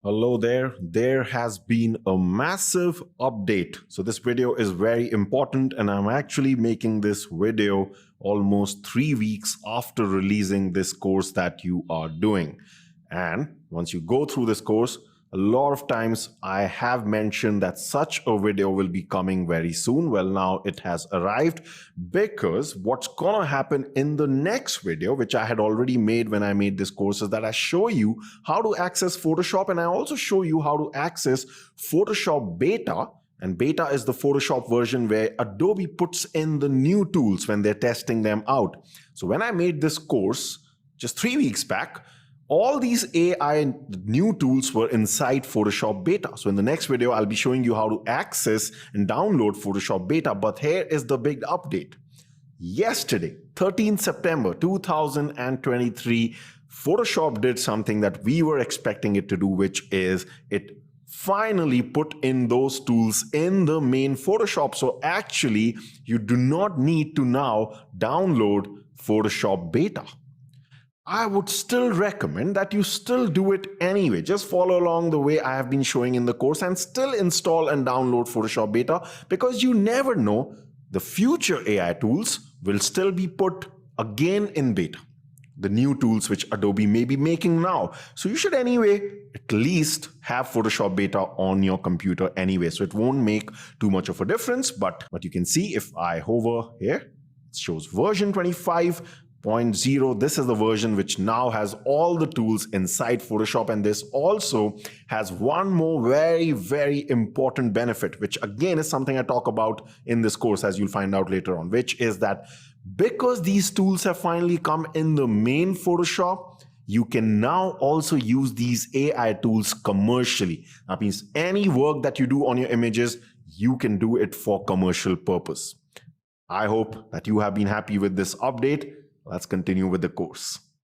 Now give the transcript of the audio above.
Hello there. There has been a massive update. So this video is very important and I'm actually making this video almost 3 weeks after releasing this course that you are doing. And once you go through this course, a lot of times I have mentioned that such a video will be coming very soon. Well, now it has arrived because what's gonna happen in the next video, which I had already made when I made this course, is that I show you how to access Photoshop and I also show you how to access Photoshop beta. And beta is the Photoshop version where Adobe puts in the new tools when they're testing them out. So when I made this course just 3 weeks back, all these AI new tools were inside Photoshop beta. So in the next video, I'll be showing you how to access and download Photoshop beta. But here is the big update. Yesterday, 13th September 2023, Photoshop did something that we were expecting it to do, which is it finally put in those tools in the main Photoshop. So actually, you do not need to now download Photoshop beta. I would still recommend that you still do it anyway. Just follow along the way I have been showing in the course and still install and download Photoshop beta, because you never know, the future AI tools will still be put again in beta. The new tools which Adobe may be making now. So you should anyway at least have Photoshop beta on your computer anyway. So it won't make too much of a difference. But what you can see, if I hover here, it shows version 25.0. This is the version which now has all the tools inside Photoshop, and this also has one more very, very important benefit, which again is something I talk about in this course, as you'll find out later on, which is that because these tools have finally come in the main Photoshop, you can now also use these AI tools commercially. That means any work that you do on your images, you can do it for commercial purpose. I hope that you have been happy with this update. Let's continue with the course.